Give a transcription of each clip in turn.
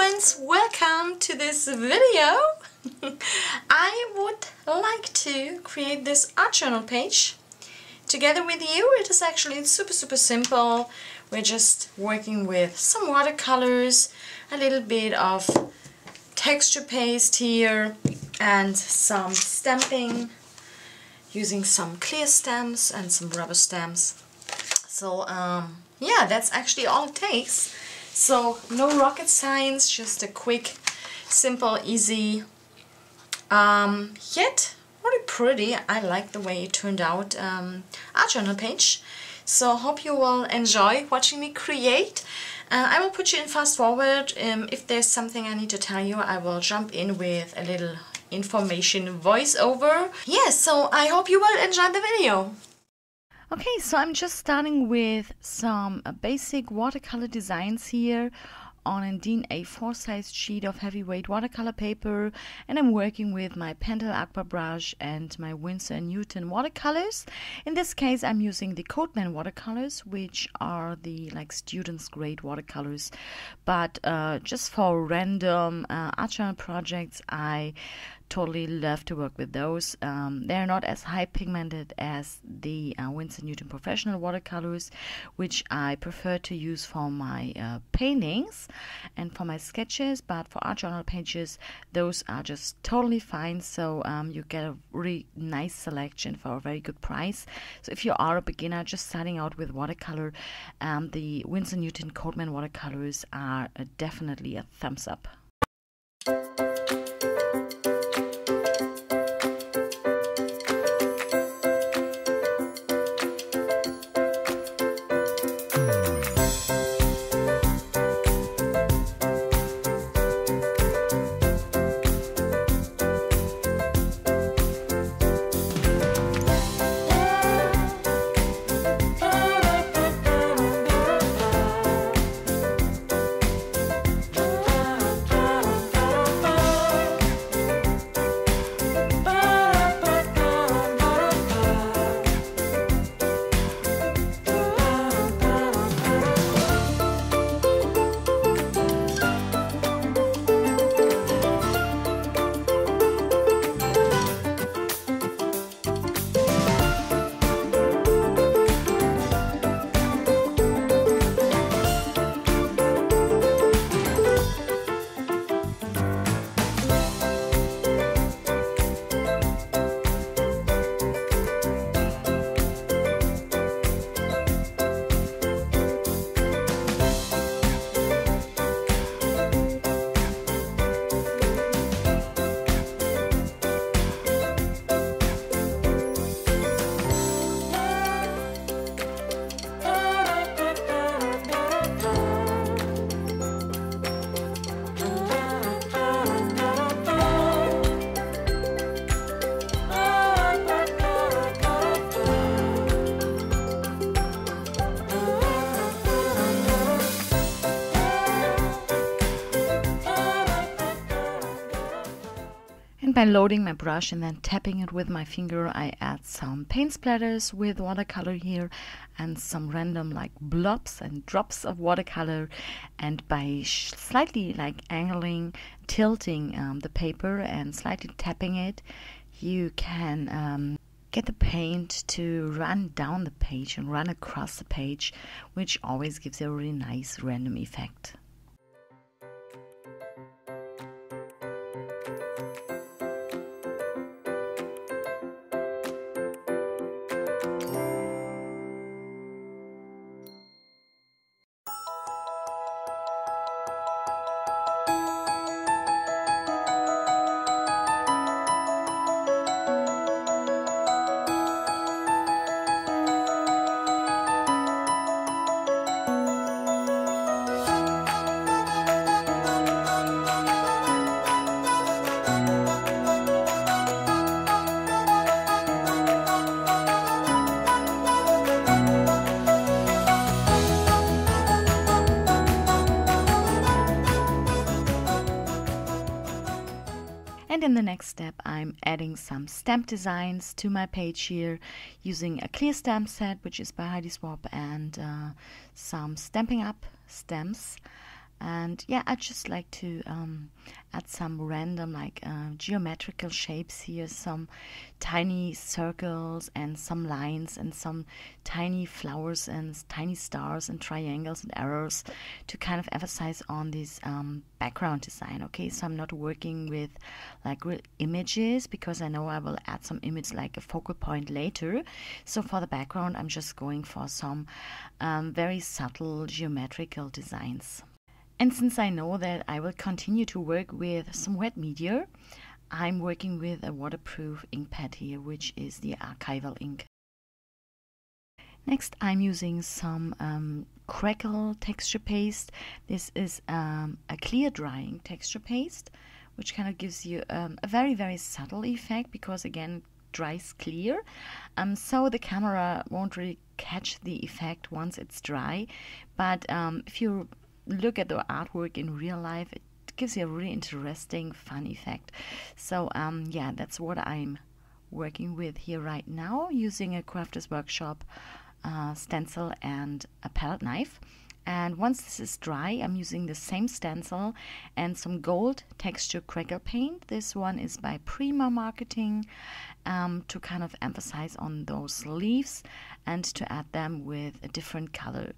friends, welcome to this video. I would like to create this art journal page together with you. It is actually super simple. We're just working with some watercolors, a little bit of texture paste here and some stamping using some clear stamps and some rubber stamps. So yeah, that's actually all it takes. So no rocket science, just a quick, simple, easy, yet really pretty. I like the way it turned out art journal page. So hope you will enjoy watching me create. I will put you in fast forward. If there's something I need to tell you, I will jump in with a little information voiceover. Yes, so I hope you will enjoy the video. Okay, so I'm just starting with some basic watercolor designs here on a DIN A4 sized sheet of heavyweight watercolor paper, and I'm working with my Pentel Aqua brush and my Winsor & Newton watercolors. In this case I'm using the Codeman watercolors, which are the students grade watercolors, but just for random art journal projects I totally love to work with those. They're not as high pigmented as the Winsor & Newton professional watercolors, which I prefer to use for my paintings and for my sketches, but for art journal pages those are just totally fine. So you get a really nice selection for a very good price. So if you are a beginner just starting out with watercolor, the Winsor & Newton Codeman watercolors are definitely a thumbs up. By loading my brush and then tapping it with my finger, I add some paint splatters with watercolor here and some random blobs and drops of watercolor, and by slightly angling, tilting the paper and slightly tapping it, you can get the paint to run down the page and run across the page, which always gives a really nice random effect. And in the next step, I'm adding some stamp designs to my page here using a clear stamp set, which is by Heidi Swap, and some Stampin' Up! Stamps. And yeah, I just like to add some random geometrical shapes here, some tiny circles and some lines and some tiny flowers and tiny stars and triangles and arrows to kind of emphasize on this background design. Okay, so I'm not working with like real images because I know I will add some image like a focal point later. So for the background, I'm just going for some very subtle geometrical designs. And since I know that I will continue to work with some wet media, I'm working with a waterproof ink pad here, which is the archival ink. Next, I'm using some crackle texture paste. This is a clear drying texture paste, which kind of gives you a very, very subtle effect because, again, it dries clear. So the camera won't really catch the effect once it's dry. But if you look at the artwork in real life, it gives you a really interesting, fun effect. So yeah, that's what I'm working with here right now, using a Crafters Workshop stencil and a palette knife. And once this is dry, I'm using the same stencil and some gold texture crackle paint. This one is by Prima Marketing, to kind of emphasize on those leaves and to add them with a different color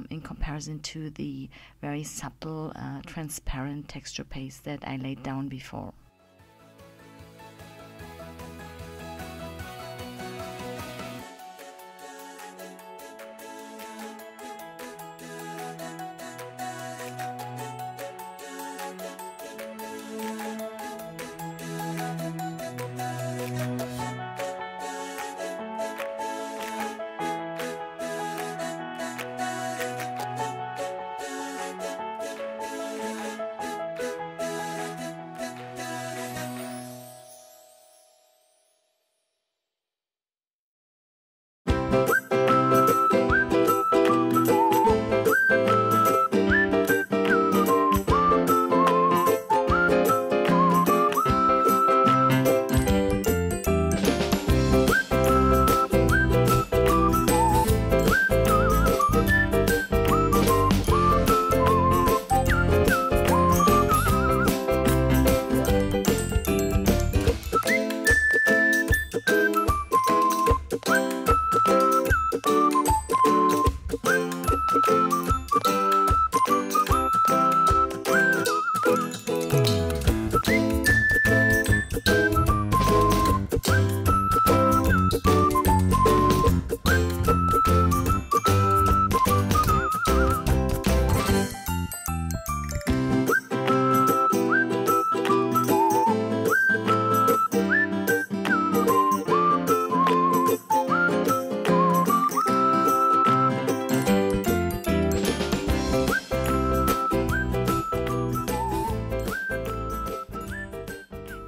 in comparison to the very subtle transparent texture paste that I laid down before.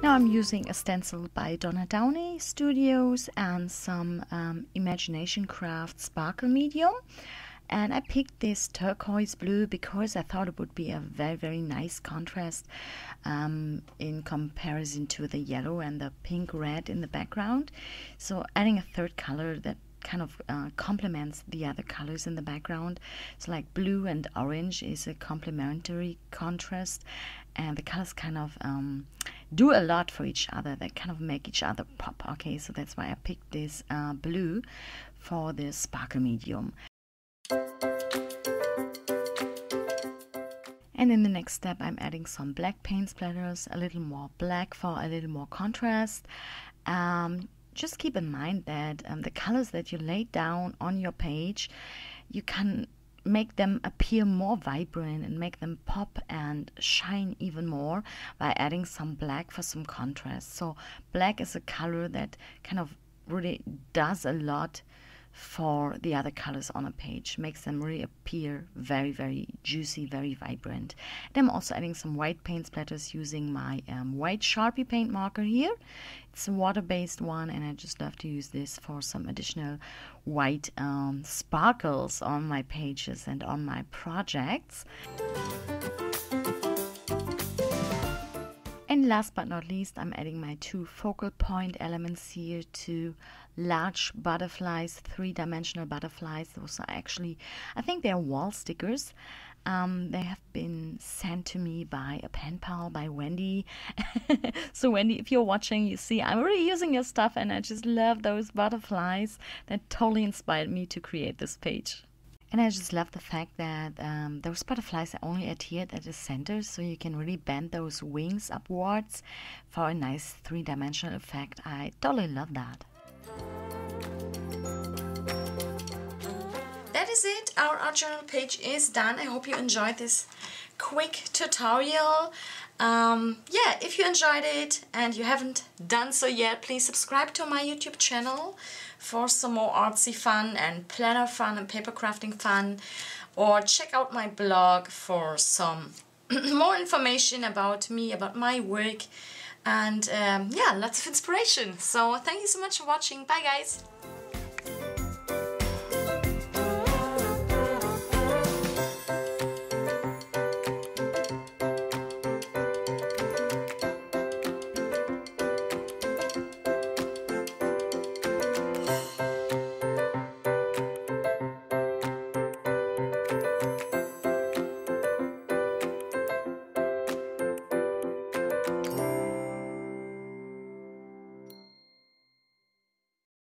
Now I'm using a stencil by Donna Downey Studios and some Imagination Craft Sparkle Medium. And I picked this turquoise blue because I thought it would be a very, very nice contrast in comparison to the yellow and the pink red in the background. So adding a third color that kind of complements the other colors in the background. So like blue and orange is a complementary contrast, and the colors kind of do a lot for each other. They kind of make each other pop. Okay, so that's why I picked this blue for the sparkle medium. And in the next step, I'm adding some black paint splatters, a little more black for a little more contrast. Just keep in mind that the colors that you lay down on your page, you can make them appear more vibrant and make them pop and shine even more by adding some black for some contrast. So black is a color that kind of really does a lot for the other colors on a page, makes them really appear very, very juicy, very vibrant. And I'm also adding some white paint splatters using my white Sharpie paint marker here. It's a water-based one, and I just love to use this for some additional white sparkles on my pages and on my projects. And last but not least, I'm adding my two focal point elements here to large butterflies, three-dimensional butterflies. Those are actually, I think they're wall stickers. They have been sent to me by a pen pal, by Wendy. So Wendy, if you're watching, you see I'm already using your stuff, and I just love those butterflies. That totally inspired me to create this page. And I just love the fact that those butterflies are only adhered at the center, so you can really bend those wings upwards for a nice three-dimensional effect. I totally love that. That is it. Our art journal page is done. I hope you enjoyed this quick tutorial. Yeah, if you enjoyed it and you haven't done so yet, please subscribe to my YouTube channel for some more artsy fun and planner fun and paper crafting fun, or check out my blog for some more information about me, about my work, and yeah, lots of inspiration. So thank you so much for watching. Bye guys.